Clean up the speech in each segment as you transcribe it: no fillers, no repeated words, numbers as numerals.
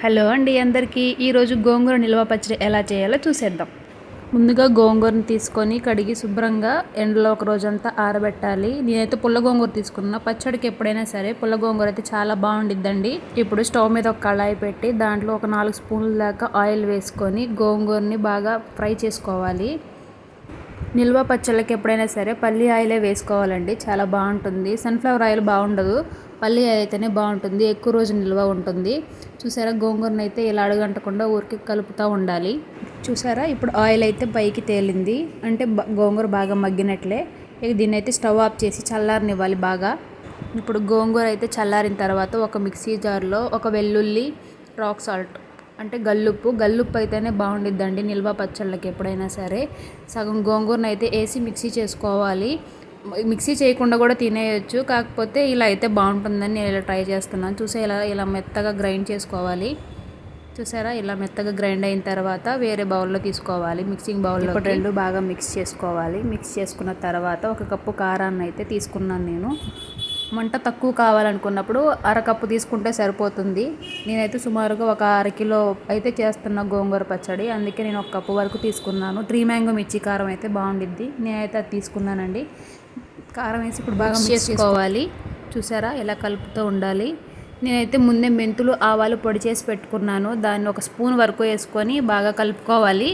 Hello అండి అందరికీ ఈరోజు గోంగూర నిల్వ పచ్చడి ఎలా చేయాలో చూసేద్దాం. ముందుగా గోంగూరని తీసుకొని కడిగి శుభ్రంగా ఎండలో ఒక రోజంతా ఆరబెట్టాలి. నేనైతే పుల్ల గోంగూర తీసుకున్నా. పచ్చడికి ఎప్పుడైనా సరే పుల్ల గోంగూర అయితే చాలా బాగుండిద్దండి. ఇప్పుడు స్టవ్ మీద ఒక కళాయి పెట్టి దాంట్లో ఒక 4 స్పూన్ల దాకా ఆయిల్ వేసుకొని గోంగూరని బాగా ఫ్రై చేసుకోవాలి. నిల్వ పచ్చళ్ళకి ఎప్పుడైనా సరే పల్లి ఆయిలే వేసుకోవాలండి, చాలా బాగుంటుంది. సన్ఫ్లవర్ ఆయిల్ బాగుండదు, పల్లి ఆయిల్ అయితేనే బాగుంటుంది, ఎక్కువ రోజు నిల్వ ఉంటుంది. చూసారా, గోంగూరను అయితే ఇలా అడుగంటకుండా ఊరికి కలుపుతూ ఉండాలి. చూసారా, ఇప్పుడు ఆయిల్ అయితే పైకి తేలింది అంటే గోంగూర బాగా మగ్గినట్లే. ఇక దీన్ని అయితే స్టవ్ ఆఫ్ చేసి చల్లారనివ్వాలి బాగా. ఇప్పుడు గోంగూర అయితే చల్లారిన తర్వాత ఒక మిక్సీ జార్లో ఒక వెల్లుల్లి, రాక్ సాల్ట్ అంటే గల్లుప్పు అయితేనే బాగుండిద్దండి నిల్వ పచ్చళ్ళకి ఎప్పుడైనా సరే. సగం గోంగూరను అయితే వేసి మిక్సీ చేసుకోవాలి. మిక్సీ చేయకుండా కూడా తినేయచ్చు, కాకపోతే ఇలా అయితే బాగుంటుందని నేను ఇలా ట్రై చేస్తున్నాను. చూసే ఇలా మెత్తగా గ్రైండ్ చేసుకోవాలి. చూసారా, ఇలా మెత్తగా గ్రైండ్ అయిన తర్వాత వేరే బౌల్లో తీసుకోవాలి, మిక్సింగ్ బౌల్లో. ఇప్పుడు రెండు బాగా మిక్స్ చేసుకోవాలి. మిక్స్ చేసుకున్న తర్వాత ఒక కప్పు కారాన్ని అయితే తీసుకున్నాను నేను. మంట తక్కువ కావాలనుకున్నప్పుడు అరకప్పు తీసుకుంటే సరిపోతుంది. నేనైతే సుమారుగా ఒక అరకిలో అయితే చేస్తున్న గోంగూర పచ్చడి, అందుకే నేను ఒక కప్పు వరకు తీసుకున్నాను. 3 మ్యాంగో మిర్చి కారం అయితే బాగుండిద్ది, నేనైతే అది తీసుకున్నానండి. కారం వేసి ఇప్పుడు బాగా మిక్స్ చేసుకోవాలి. చూసారా, ఇలా కలుపుతూ ఉండాలి. నేనైతే ముందే మెంతులు, ఆవాలు పొడి చేసి పెట్టుకున్నాను, దాన్ని ఒక స్పూన్ వరకు వేసుకొని బాగా కలుపుకోవాలి.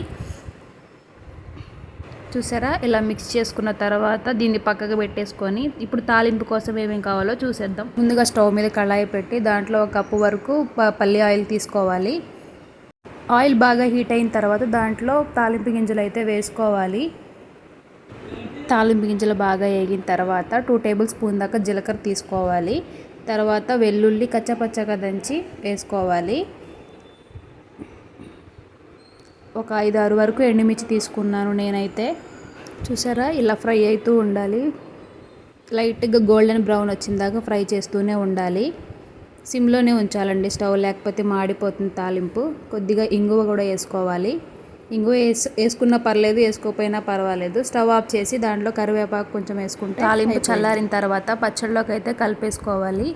చూసారా, ఇలా మిక్స్ చేసుకున్న తర్వాత దీన్ని పక్కకు పెట్టేసుకొని ఇప్పుడు తాలింపు కోసం ఏమేమి కావాలో చూసేద్దాం. ముందుగా స్టవ్ మీద కళాయి పెట్టి దాంట్లో ఒక కప్పు వరకు పల్లి ఆయిల్ తీసుకోవాలి. ఆయిల్ బాగా హీట్ అయిన తర్వాత దాంట్లో తాలింపు గింజలు అయితే వేసుకోవాలి. తాలింపు గింజలు బాగా వేగిన తర్వాత 2 టేబుల్ స్పూన్ దాకా జీలకర్ర తీసుకోవాలి. తర్వాత వెల్లుల్లి కచ్చపచ్చగా దంచి వేసుకోవాలి. ఒక 5-6 వరకు ఎండుమిర్చి తీసుకున్నాను నేనైతే. చూసారా, ఇలా ఫ్రై అవుతూ ఉండాలి. లైట్గా గోల్డెన్ బ్రౌన్ వచ్చిందాకా ఫ్రై చేస్తూనే ఉండాలి. సిమ్లోనే ఉంచాలండి స్టవ్, లేకపోతే మాడిపోతుంది తాలింపు. కొద్దిగా ఇంగువ కూడా వేసుకోవాలి. ఇంగువ వేసుకున్నా పర్లేదు, వేసుకోకపోయినా పర్వాలేదు. స్టవ్ ఆఫ్ చేసి దాంట్లో కరివేపాకు కొంచెం వేసుకుంటే తాలింపు చల్లారిన తర్వాత పచ్చడిలోకి అయితే కలిపేసుకోవాలి.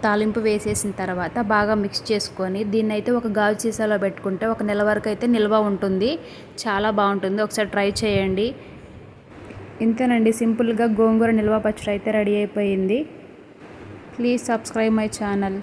తాలింపు వేసేసిన తర్వాత బాగా మిక్స్ చేసుకొని దీన్ని అయితే ఒక గాజు సీసాలో పెట్టుకుంటే 1 నెల వరకు అయితే నిల్వ ఉంటుంది, చాలా బాగుంటుంది. ఒకసారి ట్రై చేయండి. ఇంతేనండి, సింపుల్గా గోంగూర నిల్వ పచ్చడి అయితే రెడీ అయిపోయింది. Please subscribe my channel.